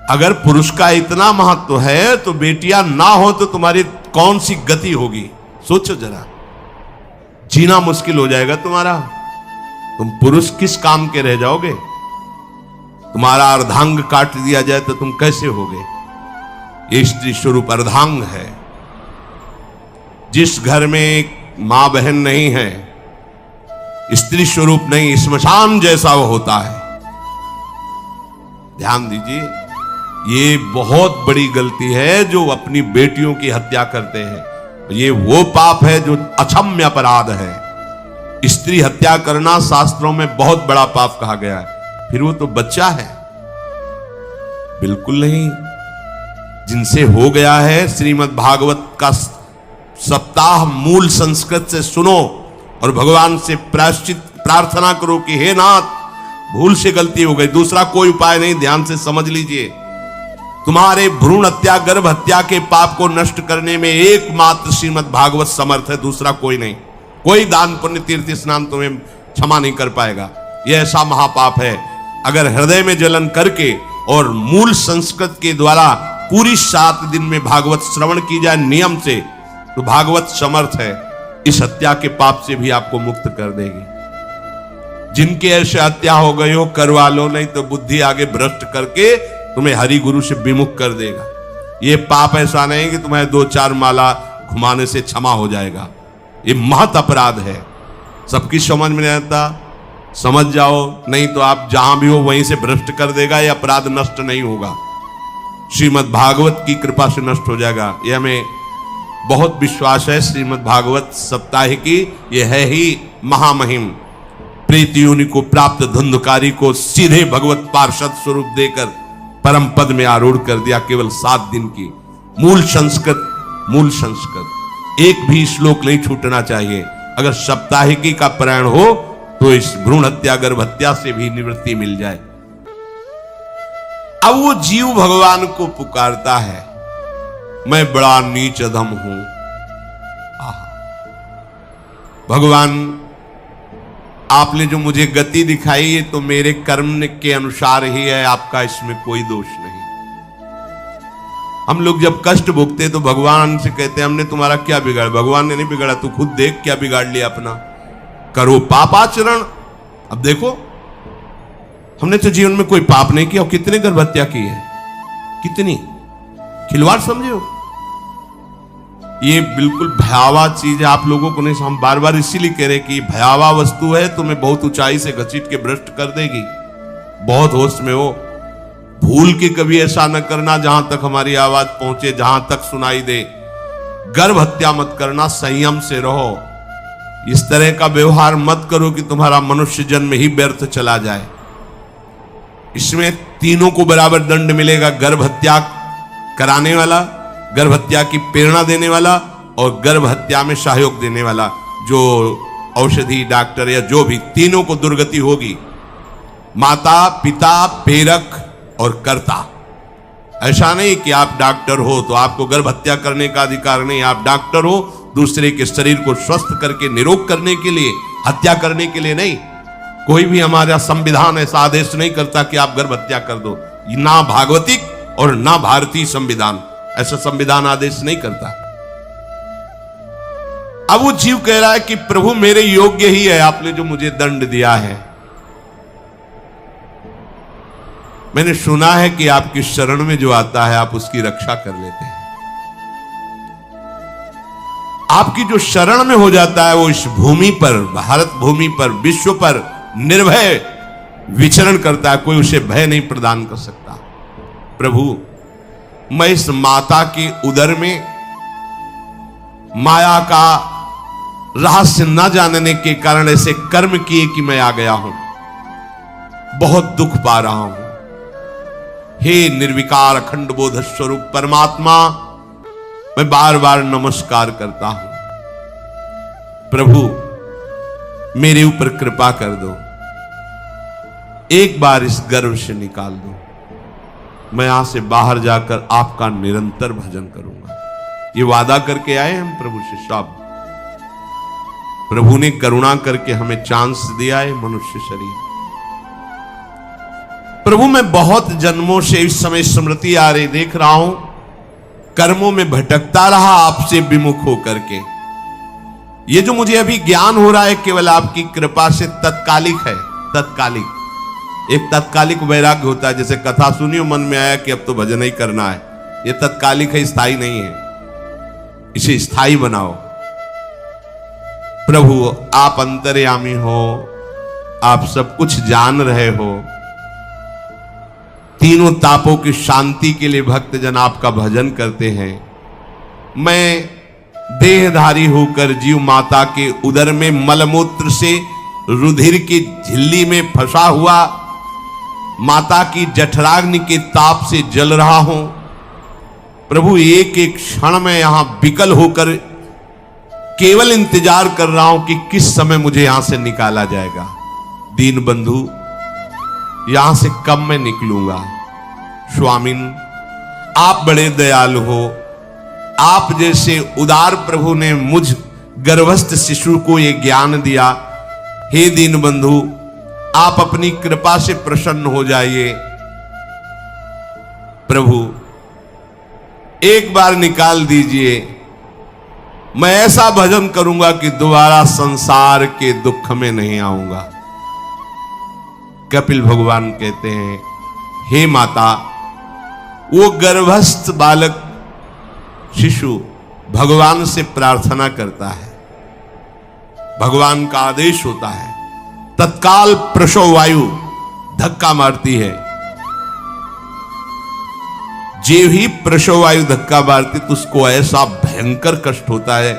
अगर पुरुष का इतना महत्व है तो बेटियां ना हो तो तुम्हारी कौन सी गति होगी, सोचो जरा। जीना मुश्किल हो जाएगा तुम्हारा। तुम पुरुष किस काम के रह जाओगे। तुम्हारा अर्धांग काट दिया जाए तो तुम कैसे होगे। ये स्त्री स्वरूप अर्धांग है। जिस घर में एक मां बहन नहीं है, स्त्री स्वरूप नहीं, श्मशान जैसा वो होता है। ध्यान दीजिए, ये बहुत बड़ी गलती है जो अपनी बेटियों की हत्या करते हैं। ये वो पाप है जो अक्षम्य अपराध है। स्त्री हत्या करना शास्त्रों में बहुत बड़ा पाप कहा गया है। फिर वो तो बच्चा है, बिल्कुल नहीं। जिनसे हो गया है, श्रीमद् भागवत का सप्ताह मूल संस्कृत से सुनो और भगवान से प्रायश्चित प्रार्थना करो कि हे नाथ, भूल से गलती हो गई, दूसरा कोई उपाय नहीं। ध्यान से समझ लीजिए, तुम्हारे भ्रूण हत्या, गर्भ हत्या के पाप को नष्ट करने में एकमात्र श्रीमद् भागवत समर्थ है, दूसरा कोई नहीं। कोई दान पुण्य तीर्थ स्नान तुम्हें क्षमा नहीं कर पाएगा। यह ऐसा महापाप है। अगर हृदय में जलन करके और मूल संस्कृत के द्वारा पूरी 7 दिन में भागवत श्रवण की जाए नियम से, तो भागवत समर्थ है, इस हत्या के पाप से भी आपको मुक्त कर देगी। जिनके ऐसे हत्या हो गई हो, करवा लो, नहीं तो बुद्धि आगे भ्रष्ट करके तुम्हें हरि गुरु से विमुख कर देगा। ये पाप ऐसा नहीं कि तुम्हें 2-4 माला घुमाने से क्षमा हो जाएगा। ये महत अपराध है। सबकी समझ में नहीं आता, समझ जाओ, नहीं तो आप जहां भी हो वहीं से भ्रष्ट कर देगा। ये अपराध नष्ट नहीं होगा, श्रीमद् भागवत की कृपा से नष्ट हो जाएगा। यह हमें बहुत विश्वास है। श्रीमद् भागवत सप्ताह की यह है ही महामहिम। प्रीति योनि को प्राप्त धुंधकारी को सीधे भगवत पार्षद स्वरूप देकर परम पद में आरूढ़ कर दिया। केवल 7 दिन की मूल संस्कृत एक भी श्लोक नहीं छूटना चाहिए। अगर सप्ताहिकी का पारायण हो तो इस भ्रूण हत्या, गर्भ हत्या से भी निवृत्ति मिल जाए। अब वो जीव भगवान को पुकारता है, मैं बड़ा नीच अधम हूं। भगवान, आपने जो मुझे गति दिखाई है तो मेरे कर्म के अनुसार ही है, आपका इसमें कोई दोष नहीं। हम लोग जब कष्ट भोगते तो भगवान से कहते हैं हमने तुम्हारा क्या बिगाड़ा। भगवान ने नहीं बिगाड़ा, तू खुद देख क्या बिगाड़ लिया अपना। करो पापाचरण। अब देखो, हमने तो जीवन में कोई पाप नहीं किया और कितने गर्भ हत्या की है, कितनी खिलवाड़ समझे हो। ये बिल्कुल भयावह चीज है, आप लोगों को नहीं। हम बार बार इसीलिए कह रहे कि भयावह वस्तु है, तुम्हें बहुत ऊंचाई से घसीट के भ्रष्ट कर देगी। बहुत होश में हो, भूल के कभी ऐसा न करना जहां तक हमारी आवाज पहुंचे, जहां तक सुनाई दे। गर्भ हत्या मत करना, संयम से रहो। इस तरह का व्यवहार मत करो कि तुम्हारा मनुष्य जन्म ही व्यर्थ चला जाए। इसमें तीनों को बराबर दंड मिलेगा। गर्भ हत्या कराने वाला, गर्भ हत्या की प्रेरणा देने वाला और गर्भ हत्या में सहयोग देने वाला, जो औषधि डॉक्टर या जो भी, तीनों को दुर्गति होगी। माता, पिता, प्रेरक और कर्ता। ऐसा नहीं कि आप डॉक्टर हो तो आपको गर्भ हत्या करने का अधिकार नहीं। आप डॉक्टर हो दूसरे के शरीर को स्वस्थ करके निरोग करने के लिए, हत्या करने के लिए नहीं। कोई भी हमारा संविधान ऐसा आदेश नहीं करता कि आप गर्भ हत्या कर दो। ना भागवतिक और ना भारतीय संविधान ऐसा संविधान आदेश नहीं करता। अब वो जीव कह रहा है कि प्रभु मेरे योग्य ही है, आपने जो मुझे दंड दिया है। मैंने सुना है कि आपकी शरण में जो आता है आप उसकी रक्षा कर लेते हैं। आपकी जो शरण में हो जाता है वो इस भूमि पर, भारत भूमि पर, विश्व पर निर्भय विचरण करता है। कोई उसे भय नहीं प्रदान कर सकता। प्रभु, मैं इस माता के उदर में माया का रहस्य न जानने के कारण ऐसे कर्म किए कि मैं आ गया हूं। बहुत दुख पा रहा हूं। हे निर्विकार अखंड बोध स्वरूप परमात्मा, मैं बार बार नमस्कार करता हूं। प्रभु, मेरे ऊपर कृपा कर दो, एक बार इस गर्भ से निकाल दो। मैं यहां से बाहर जाकर आपका निरंतर भजन करूंगा। ये वादा करके आए हम प्रभु से सब। प्रभु ने करुणा करके हमें चांस दिया है मनुष्य शरीर। प्रभु, मैं बहुत जन्मों से इस समय स्मृति आ रही, देख रहा हूं कर्मों में भटकता रहा आपसे विमुख होकर के। ये जो मुझे अभी ज्ञान हो रहा है केवल आपकी कृपा से तत्कालिक है। तत्कालिक, एक तत्कालिक वैराग्य होता है। जैसे कथा सुनियो, मन में आया कि अब तो भजन ही करना है। ये तत्कालिक है, स्थायी नहीं है। इसे स्थायी बनाओ। प्रभु आप अंतर्यामी हो, आप सब कुछ जान रहे हो। तीनों तापों की शांति के लिए भक्तजन आपका भजन करते हैं। मैं देहधारी होकर जीव माता के उदर में मलमूत्र से रुधिर की झिल्ली में फंसा हुआ माता की जठराग्नि के ताप से जल रहा हूं। प्रभु एक एक क्षण में यहां विकल होकर केवल इंतजार कर रहा हूं कि किस समय मुझे यहां से निकाला जाएगा। दीन बंधु, यहां से कब मैं निकलूंगा। स्वामिन, आप बड़े दयालु हो। आप जैसे उदार प्रभु ने मुझ गर्भस्थ शिशु को यह ज्ञान दिया। हे दीन बंधु, आप अपनी कृपा से प्रसन्न हो जाइए। प्रभु एक बार निकाल दीजिए। मैं ऐसा भजन करूंगा कि दोबारा संसार के दुख में नहीं आऊंगा। कपिल भगवान कहते हैं, हे माता, वो गर्भस्थ बालक शिशु भगवान से प्रार्थना करता है। भगवान का आदेश होता है, तत्काल प्रसव वायु धक्का मारती है। जे ही प्रसव वायु धक्का मारती तो उसको ऐसा भयंकर कष्ट होता है,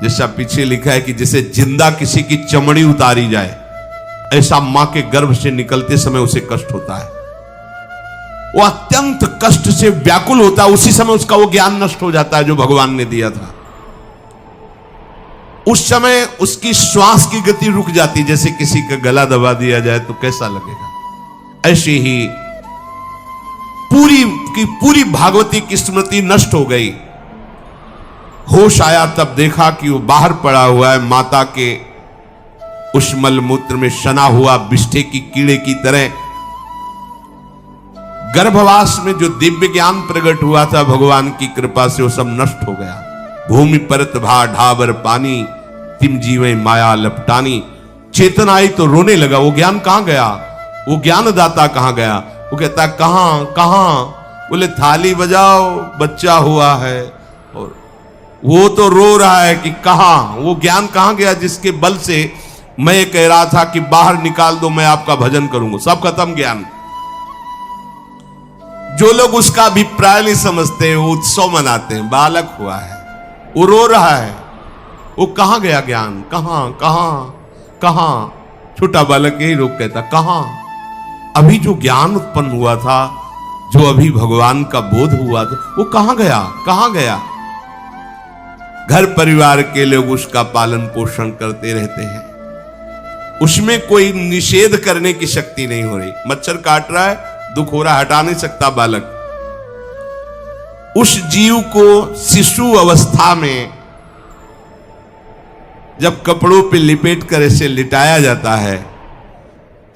जैसा पीछे लिखा है कि जैसे जिंदा किसी की चमड़ी उतारी जाए, ऐसा मां के गर्भ से निकलते समय उसे कष्ट होता है। वो अत्यंत कष्ट से व्याकुल होता है। उसी समय उसका वो ज्ञान नष्ट हो जाता है जो भगवान ने दिया था। उस समय उसकी श्वास की गति रुक जाती, जैसे किसी का गला दबा दिया जाए तो कैसा लगेगा। ऐसे ही पूरी की पूरी भागवती की स्मृति नष्ट हो गई। होश आया तब देखा कि वो बाहर पड़ा हुआ है, माता के उस मलमूत्र में सना हुआ बिष्ठे की कीड़े की तरह। गर्भवास में जो दिव्य ज्ञान प्रकट हुआ था भगवान की कृपा से, वो सब नष्ट हो गया। भूमि परत भा ढाबर पानी, तिम जीवे माया लपटानी। चेतन आई तो रोने लगा। वो ज्ञान कहां गया, वो ज्ञानदाता कहां गया। वो कहता कहां कहां। बोले थाली बजाओ, बच्चा हुआ है। और वो तो रो रहा है कि कहां, वो ज्ञान कहां गया जिसके बल से मैं कह रहा था कि बाहर निकाल दो, मैं आपका भजन करूंगा। सब खत्म ज्ञान। जो लोग उसका अभिप्राय नहीं समझते, वो उत्सव मनाते हैं। बालक हुआ है, वो रो रहा है, वो कहां गया ज्ञान, कहां कहां कहां। छोटा बालक यही रोक कहता कहां। अभी जो ज्ञान उत्पन्न हुआ था, जो अभी भगवान का बोध हुआ था, वो कहां गया, कहां गया। घर परिवार के लोग उसका पालन पोषण करते रहते हैं। उसमें कोई निषेध करने की शक्ति नहीं हो रही। मच्छर काट रहा है, दुख हो रहा, हटा नहीं सकता बालक। उस जीव को शिशु अवस्था में जब कपड़ों पे लिपेट कर ऐसे लिटाया जाता है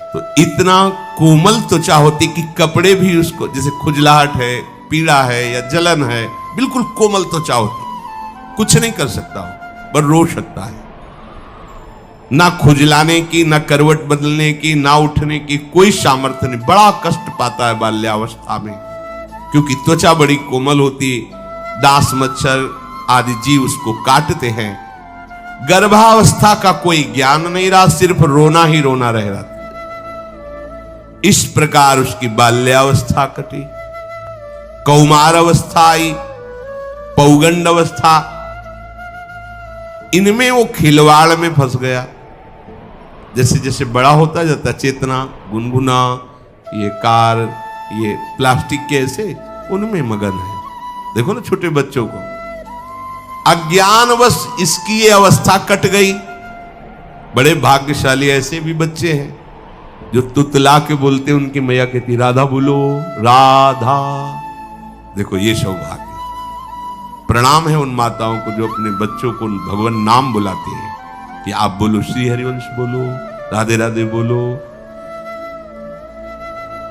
तो इतना कोमल त्वचा होती कि कपड़े भी उसको, जैसे खुजलाहट है, पीड़ा है या जलन है, बिल्कुल कोमल त्वचा होती, कुछ नहीं कर सकता, पर रो सकता है। ना खुजलाने की, ना करवट बदलने की, ना उठने की कोई सामर्थ्य नहीं। बड़ा कष्ट पाता है बाल्यावस्था में, क्योंकि त्वचा बड़ी कोमल होती। दास मच्छर आदि जीव उसको काटते हैं। गर्भावस्था का कोई ज्ञान नहीं रहा, सिर्फ रोना ही रोना रह रहा। इस प्रकार उसकी बाल्यावस्था कटी, कौमार अवस्था आई, पौगंड अवस्था। इनमें वो खिलवाड़ में फंस गया। जैसे जैसे बड़ा होता जाता, चेतना, गुनगुना, ये कार, ये प्लास्टिक के ऐसे उनमें मगन है। देखो ना छोटे बच्चों को, अज्ञानवश इसकी ये अवस्था कट गई। बड़े भाग्यशाली ऐसे भी बच्चे हैं जो तुतला के बोलते, उनकी मैया कहती राधा बोलो, राधा। देखो ये सौभाग्य। प्रणाम है उन माताओं को जो अपने बच्चों को भगवान नाम बुलाते हैं कि आप बोलो श्री हरिवंश बोलो, राधे राधे बोलो।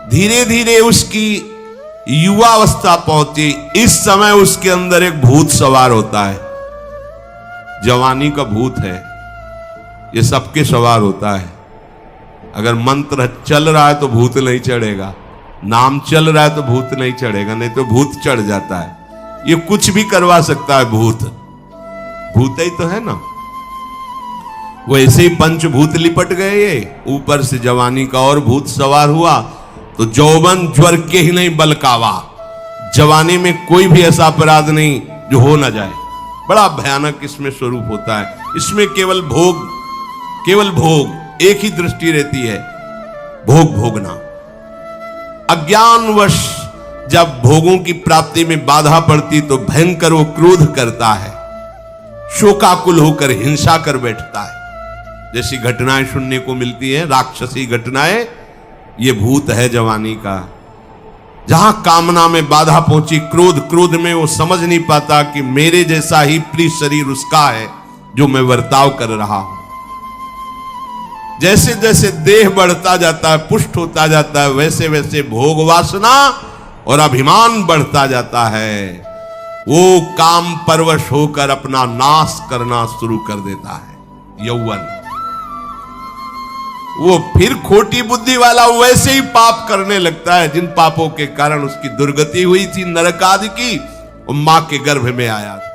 धीरे धीरे उसकी युवा अवस्था पहुंची। इस समय उसके अंदर एक भूत सवार होता है। जवानी का भूत है, ये सबके सवार होता है। अगर मंत्र चल रहा है तो भूत नहीं चढ़ेगा, नाम चल रहा है तो भूत नहीं चढ़ेगा, नहीं तो भूत चढ़ जाता है। ये कुछ भी करवा सकता है भूत, भूत ही तो है ना। वैसे ही पंचभूत लिपट गए, ये ऊपर से जवानी का और भूत सवार हुआ तो जौवन ज्वर के ही नहीं बलकावा। जवानी में कोई भी ऐसा अपराध नहीं जो हो ना जाए। बड़ा भयानक इसमें स्वरूप होता है। इसमें केवल भोग एक ही दृष्टि रहती है, भोग भोगना। अज्ञानवश जब भोगों की प्राप्ति में बाधा पड़ती तो भयंकर वो क्रोध करता है, शोकाकुल होकर हिंसा कर बैठता है। जैसी घटनाएं सुनने को मिलती हैं, राक्षसी घटनाएं, ये भूत है जवानी का। जहां कामना में बाधा पहुंची, क्रोध में वो समझ नहीं पाता कि मेरे जैसा ही प्रिय शरीर उसका है जो मैं वर्ताव कर रहा हूं। जैसे जैसे देह बढ़ता जाता है, पुष्ट होता जाता है, वैसे वैसे भोग वासना और अभिमान बढ़ता जाता है। वो काम परवश होकर अपना नाश करना शुरू कर देता है। यौवन वो फिर खोटी बुद्धि वाला वैसे ही पाप करने लगता है जिन पापों के कारण उसकी दुर्गति हुई थी, नरक आदि की, और मां के गर्भ में आया था।